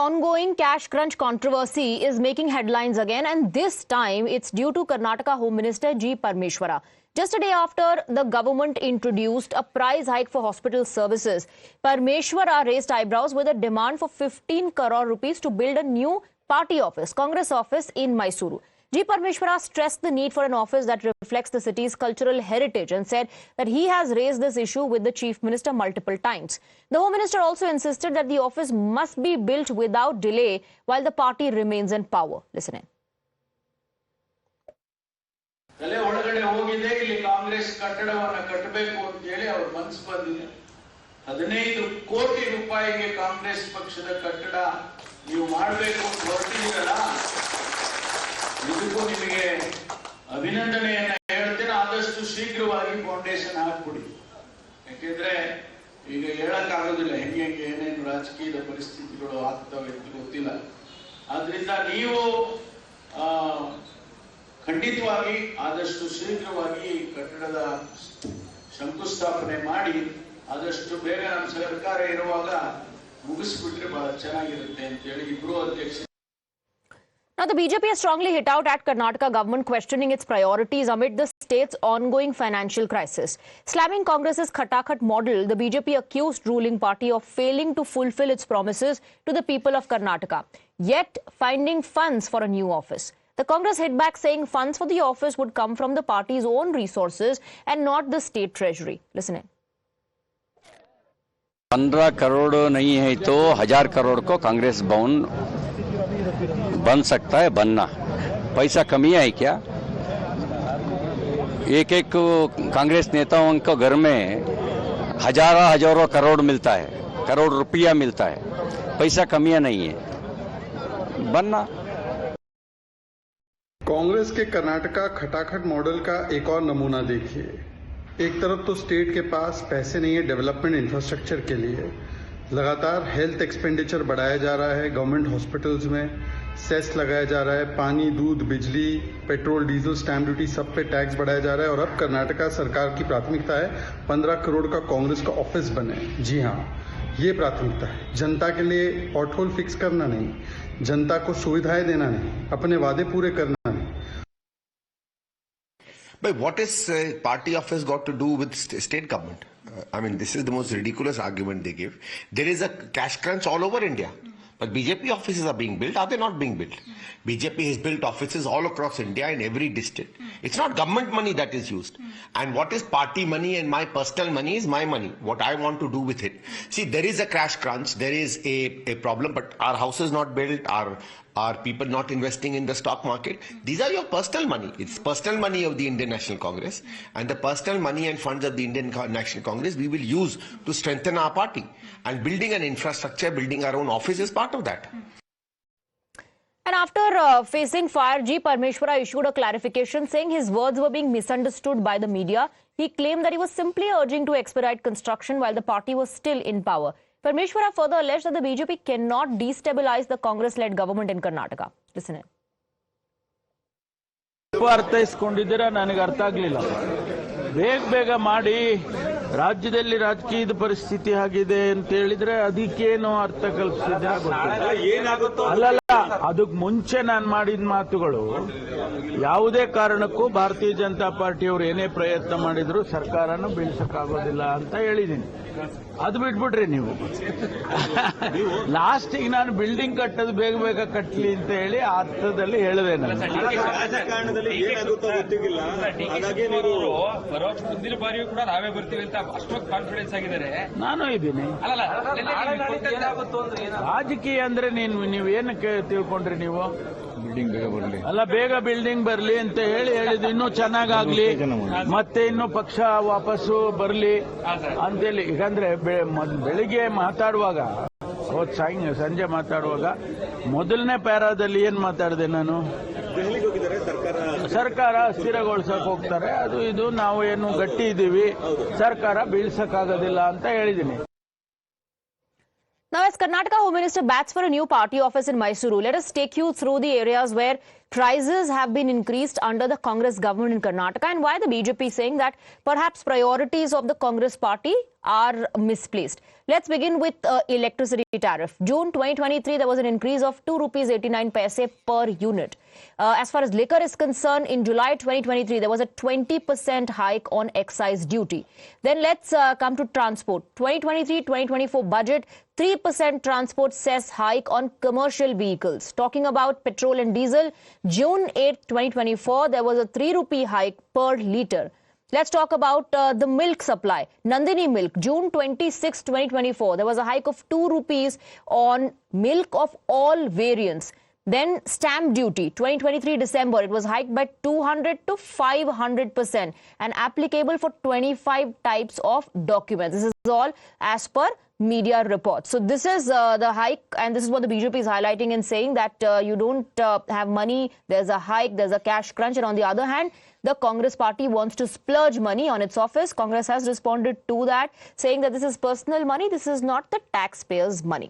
ongoing cash crunch controversy is making headlines again, and this time it's due to Karnataka Home Minister G. Parmeshwara. Just a day after the government introduced a price hike for hospital services, Parmeshwara raised eyebrows with a demand for 15 crore rupees to build a new party office, Congress office in Mysuru. G. Parmeshwara stressed the need for an office that reflects the city's cultural heritage and said that he has raised this issue with the Chief Minister multiple times. The Home Minister also insisted that the office must be built without delay while the party remains in power. Listen in. Congress ಕಟ್ಟಡವನ್ನು ಕಟ್ಟಬೇಕು ಅಂತ ಹೇಳಿ ಅವರ ಮನಸ್ಸು ಬಂದಿದೆ 15 ಕೋಟಿ ರೂಪಾಯಿಗೆ ಕಾಂಗ್ರೆಸ್ ಪಕ್ಷದ ಕಟ್ಟಡ ನೀವು ಮಾಡಬೇಕು ಅಂತ ಹೊರಟಿದ್ದೀರಲ್ಲ ಇದಕ್ಕೂ ನಿಮಗೆ ಅಭಿನಂದನೆಯನ್ನ ಹೇಳ್ತೇನೆ ಆದಷ್ಟು ಶೀಘ್ರವಾಗಿ ಫೌಂಡೇಶನ್ ಹಾಕಿಬಿಡಿ ಯಾಕೆಂದ್ರೆ ಈಗ ಹೇಳಕ್ ಆಗೋದಿಲ್ಲ ಹೆಂಗೆ ಏನೇನು ರಾಜಕೀಯದ ಪರಿಸ್ಥಿತಿಗಳು ಆಗ್ತವೆ ಅಂತ ಗೊತ್ತಿಲ್ಲ ಆದ್ರಿಂದ ನೀವು ಖಂಡಿತವಾಗಿ ಆದಷ್ಟು ಶೀಘ್ರವಾಗಿ ಕಟ್ಟಡದ ಶಂಕುಸ್ಥಾಪನೆ ಮಾಡಿ ಆದಷ್ಟು ಬೇಗ ನಮ್ಮ ಸರ್ಕಾರ ಇರುವಾಗ ಮುಗಿಸ್ಬಿಟ್ರೆ ಬಹಳ ಚೆನ್ನಾಗಿರುತ್ತೆ ಅಂತ ಹೇಳಿ ಇಬ್ರು ಅಧ್ಯಕ್ಷ. Now, the BJP has strongly hit out at Karnataka government, questioning its priorities amid the state's ongoing financial crisis. Slamming Congress's Khatakhat model, the BJP accused ruling party of failing to fulfill its promises to the people of Karnataka, yet finding funds for a new office. The Congress hit back, saying funds for the office would come from the party's own resources and not the state treasury. Listen in. 15 crore नहीं है तो 1000 करोड़ को कांग्रेस भवन बन सकता है, बनना पैसा कमी है क्या? एक एक कांग्रेस नेताओं को घर में हजारों करोड़ मिलता है, करोड़ रुपया मिलता है, पैसा कमियां नहीं है, बनना। कांग्रेस के कर्नाटका खटाखट मॉडल का एक और नमूना देखिए। एक तरफ तो स्टेट के पास पैसे नहीं है डेवलपमेंट इंफ्रास्ट्रक्चर के लिए, लगातार हेल्थ एक्सपेंडिचर बढ़ाया जा रहा है, गवर्नमेंट हॉस्पिटल्स में सेस लगाया जा रहा है, पानी, दूध, बिजली, पेट्रोल, डीजल, स्टैम्प ड्यूटी सब पे टैक्स बढ़ाया जा रहा है। और अब कर्नाटका सरकार की प्राथमिकता है 15 करोड़ का कांग्रेस का ऑफिस बने। जी हाँ, ये प्राथमिकता है, जनता के लिए पॉटहोल फिक्स करना नहीं, जनता को सुविधाएं देना नहीं, अपने वादे पूरे करना नहीं। But what is party office got to do with state government? I mean, this is the most ridiculous argument they give. There is a cash crunch all over India. But BJP offices are being built. Are they not being built? BJP has built offices all across India in every district. It's not government money that is used. And what is party money and my personal money is my money. What I want to do with it. See, there is a cash crunch. There is a problem. But our house is not built. Are people not investing in the stock market? These are your personal money. It's personal money of the Indian National Congress. And the personal money and funds of the Indian National Congress we will use to strengthen our party. And building an infrastructure, building our own office is part of that. And after facing fire, G. Parmeshwara issued a clarification saying his words were being misunderstood by the media. He claimed that he was simply urging to expedite construction while the party was still in power. Parmeshwara further alleged that the BJP cannot destabilize the Congress-led government in Karnataka. Listen in. ಅರ್ಥೈಸ್ಕೊಂಡಿದ್ದೀರಾ ನನಗೆ ಅರ್ಥ ಆಗಲಿಲ್ಲ. ಬೇಗ ಮಾಡಿ ರಾಜ್ಯದಲ್ಲಿ ರಾಜಕೀಯದ ಪರಿಸ್ಥಿತಿ ಆಗಿದೆ ಅಂತ ಹೇಳಿದ್ರೆ ಅದಕ್ಕೇನು ಅರ್ಥ ಕಲ್ಪಿಸಿದ್ರೆ ಅಲ್ಲಲ್ಲ, ಅದಕ್ಕೆ ಮುಂಚೆ ನಾನು ಮಾಡಿದ ಮಾತುಗಳು ಯಾವುದೇ ಕಾರಣಕ್ಕೂ ಭಾರತೀಯ ಜನತಾ ಪಾರ್ಟಿಯವರು ಏನೇ ಪ್ರಯತ್ನ ಮಾಡಿದ್ರು ಸರ್ಕಾರನ ಬೀಳ್ಸಕ್ಕಾಗೋದಿಲ್ಲ ಅಂತ ಹೇಳಿದ್ದೀನಿ. ಅದು ಬಿಟ್ಬಿಟ್ರಿ ನೀವು. ಲಾಸ್ಟಿಗೆ ನಾನು ಬಿಲ್ಡಿಂಗ್ ಕಟ್ಟೋದು ಬೇಗ ಕಟ್ಟಲಿ ಅಂತ ಹೇಳಿ ಆ ಅರ್ಥದಲ್ಲಿ ಹೇಳಿದೆ. ಮುಂದಿನ ಬಾರಿಯೂ ಕೂಡ ನಾವೇ ಬರ್ತೀವಿ ಅಂತ ಅಷ್ಟೊಂದು ಕಾನ್ಫಿಡೆನ್ಸ್ ಆಗಿದ್ದಾರೆ. ನಾನು ಇದ್ದೀನಿ. ರಾಜಕೀಯ ಅಂದ್ರೆ ನೀವೇನಕ್ಕೆ ತಿಳ್ಕೊಂಡ್ರಿ ನೀವು? ಬಿಲ್ಡಿಂಗ್ ಬೇಗ ಬರಲಿ ಅಲ್ಲ, ಬೇಗ ಬಿಲ್ಡಿಂಗ್ ಬರಲಿ ಅಂತ ಹೇಳಿದ್ದು ಇನ್ನೂ ಚೆನ್ನಾಗಾಗ್ಲಿ, ಮತ್ತೆ ಇನ್ನೂ ಪಕ್ಷ ವಾಪಸ್ಸು ಬರಲಿ ಅಂತೇಳಿ. ಯಾಕಂದ್ರೆ ಬೆಳಿಗ್ಗೆ ಮಾತಾಡುವಾಗ, ಸಂಜೆ ಮಾತಾಡುವಾಗ ಮೊದಲನೇ ಪ್ಯಾರಾದಲ್ಲಿ ಏನ್ ಮಾತಾಡಿದೆ ನಾನು? ಸರ್ಕಾರ ಅಸ್ಥಿರಗೊಳಿಸಕ್ ಹೋಗ್ತಾರೆ, ಅದು ಇದು ನಾವು ಏನು ಗಟ್ಟಿ ಇದ್ದೀವಿ, ಸರ್ಕಾರ ಬೀಳ್ಸಕ್ಕಾಗೋದಿಲ್ಲ ಅಂತ ಹೇಳಿದ್ದೀನಿ. Now, as Karnataka Home Minister bats for a new party office in Mysuru, let us take you through the areas where prices have been increased under the Congress government in Karnataka, and why the BJP is saying that perhaps priorities of the Congress party are misplaced. Let's begin with electricity tariff. June 2023, there was an increase of 2 rupees 89 paise per unit. As far as liquor is concerned, in July 2023, there was a 20% hike on excise duty. Then let's come to transport. 2023-2024 budget, 3% transport cess hike on commercial vehicles. Talking about petrol and diesel, June 8, 2024, there was a 3 rupee hike per litre. Let's talk about the milk supply. Nandini Milk, June 26, 2024, there was a hike of 2 rupees on milk of all variants. Then stamp duty, 2023 December, it was hiked by 200 to 500% and applicable for 25 types of documents. This is all as per media reports. So this is the hike, and this is what the BJP is highlighting and saying that you don't have money, there's a hike, there's a cash crunch, and on the other hand, the Congress party wants to splurge money on its office. Congress has responded to that, saying that this is personal money, this is not the taxpayers' money.